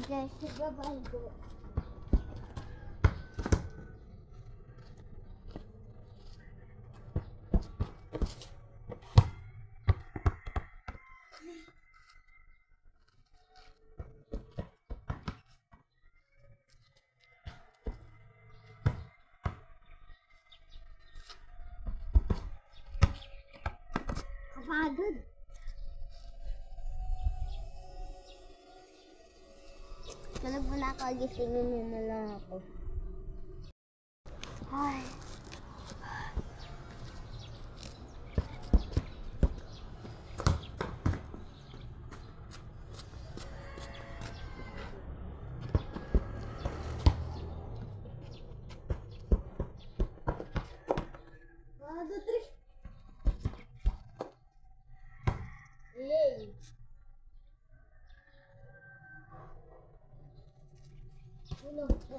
Jessica Baldo. Kapagod. Tulog mo na ako, gisingin mo na lang ako. Ay. Yay! Tulog po.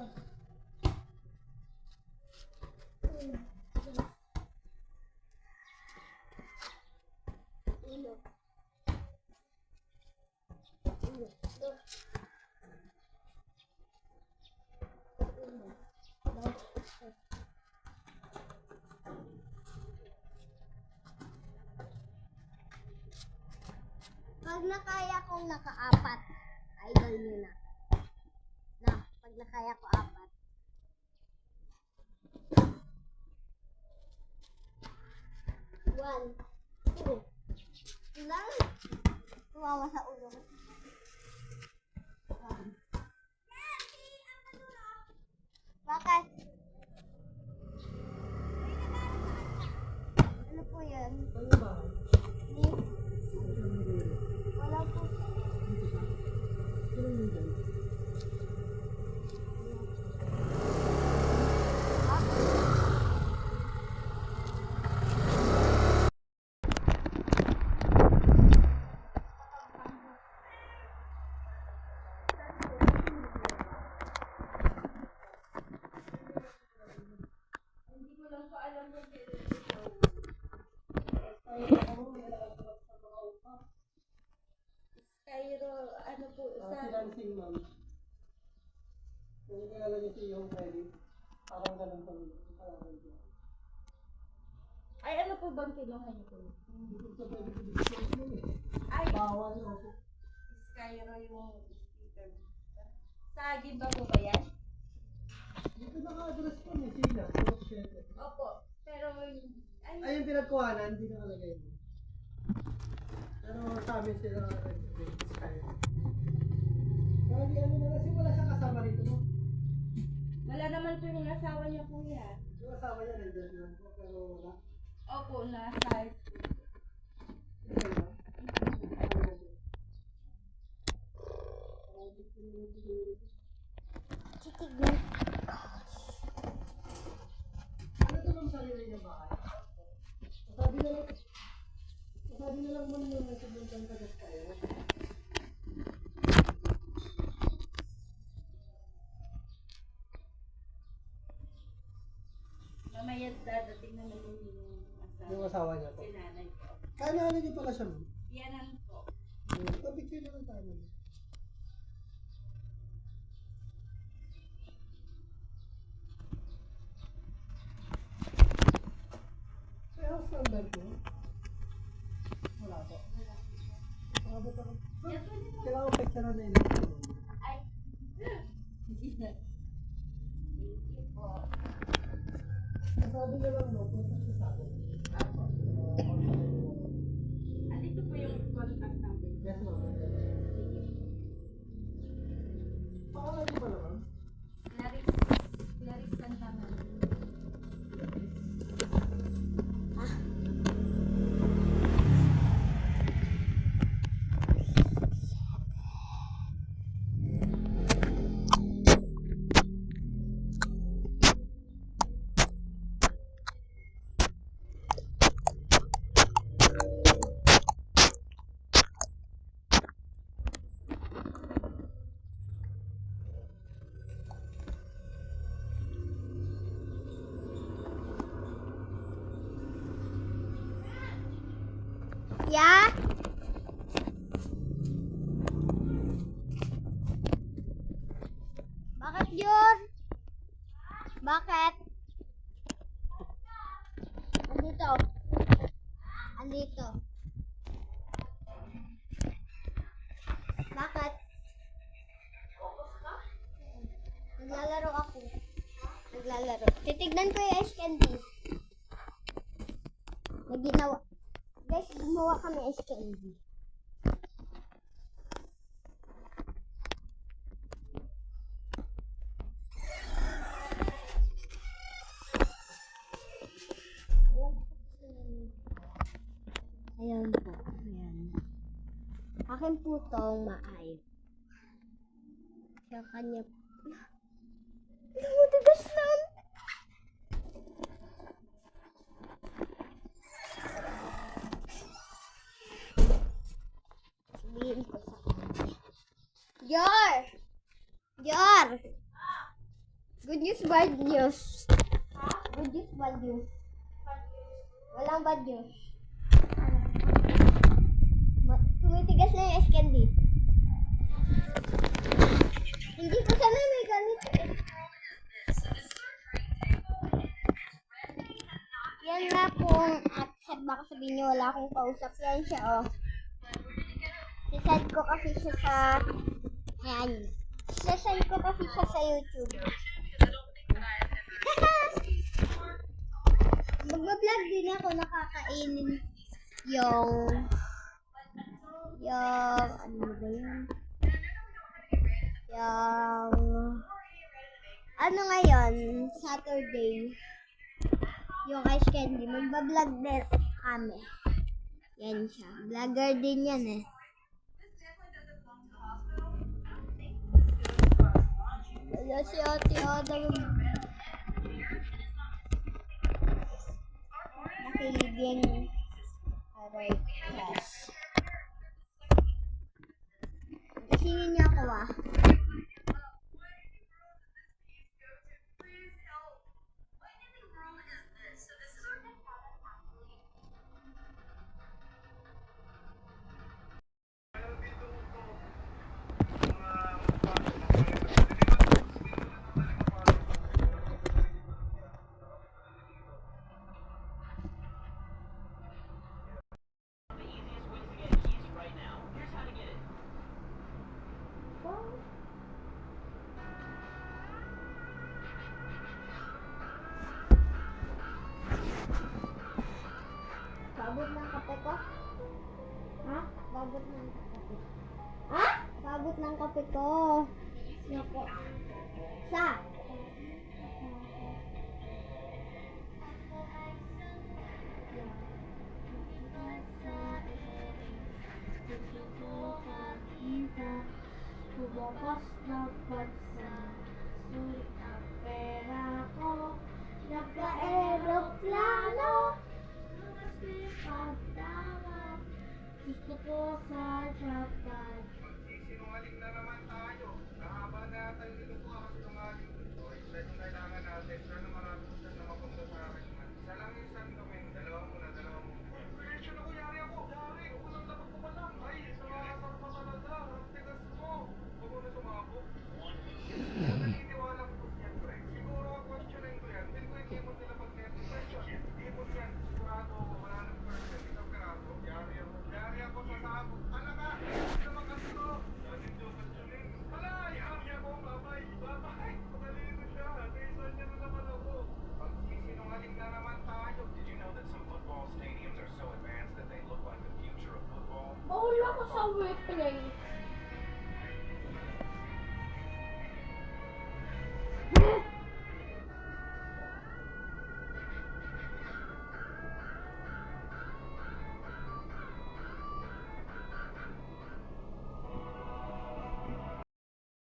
Pag nakaya kong naka-apat, idol nyo na. Na, pag nakaya ko apat. One, two. Lang. Kumawa sa ulo. Bakit? Ano po yan? Ano ba? Wala po. Hindi ko lang po alam kung kailan Cairo, ano po, sa... Financing, ma'am. Kung kilala niyo si yung credit, parang ganun pa rin. Ay, ano po bang kinuha niyo po? Hindi ko sa pwede i-disclose mo eh. Ay, Bawal na ako. Cairo yung speaker. Sa Gimba po ba yan? Dito naka-address ko ni Sina. Opo, pero... Ay, yung pinagkuhanan, hindi nakalagay mo. Pero sa amin sila nag-rent. Pero di ano na kasi wala siyang kasama rito mo. Wala naman po yung asawa niya po yan. Yung kasama niya nandiyan lang po, pero wala. Opo, nasa... Ito lang. Titignan. Ano ito ng sarili niya bahay? Sabi na lang mo yung nagsubukan ka just kayo. Mamaya dadating naman yung asawa. Yung asawa niya po. Si nanay po. Kaya na niyo pala siya mo. Yanan po. Picture na lang tayo. May house number ko? Wala po. Abot ako. Kailangan ko picture na yun. Ay! Thank you po. Sabi niya lang mo, kung saan siya sabi. Apo. Andito po yung contact number. Yes, ma'am. Sige. Pangalan niyo ba naman? Clarice Santaman. Jor? Bakit? Andito. Andito. Bakit? Naglalaro ako. Naglalaro. Titignan ko yung ice candy. Naginawa. Guys, gumawa kami ice candy. Ayan po. Ayan. Akin po tong maayos. Sa kanya po. Lumutigas lang. Sabihin ko sa kanya. Jar! Jar! Good news, bad news. Good news, bad news. Walang bad news. Tumitigas na yung ice candy. Hindi ko sana may ganito eh. Yan nga pong accent. Baka sabihin niyo wala akong kausap. Yan siya oh. Sisend ko kasi siya sa... Ayan. Sisend ko kasi siya sa YouTube. Mag-vlog din ako, nakakainin yung ano ba yun? Yung ano ngayon, Saturday, yung ice candy, magbablog din kami. Yan siya, vlogger din yan eh. Wala si Ate Ada. Nakilibing aray class. Isingin niyo ako ah. Pagod ng kape ko? Ha? Pagod ng kape. Ha? Pagod ng kape ko. Yoko. Sa? Bubukas na pagsa. Sulit ang pera ko. Nagka-aeroplano. Gusto ko sa Japan. Sinungaling na naman tayo. Kahaba na tayo nilutuwa kasi sinungaling dito. Isa yung kailangan natin. Sana marami ko na mapunta sa akin. Isa lang yung isang gawin. Dalawa muna. Congressyon ako, yari ako. Yari, unang dapat ko pa lang. Ay, sumakasar pa talaga. Ang tigas mo. Huwag mo na sumabog. Naniniwala ko yan, pre. Siguro ang questionin ko yan. Hindi mo nila pag-next question. Hindi mo yan. Sigurado ako. 100% isang peraso. Yari ako sa sabog. Talaga. Hindi naman kasi to. Dating to questionin. Wala. Yari ako. Babay. Matalino siya. Kaysa niya na naman ako. Pagsisinungaling na naman tayo. Did you know that some football stadiums are so advanced that they look like the future of football? Bawal ako sa workplace.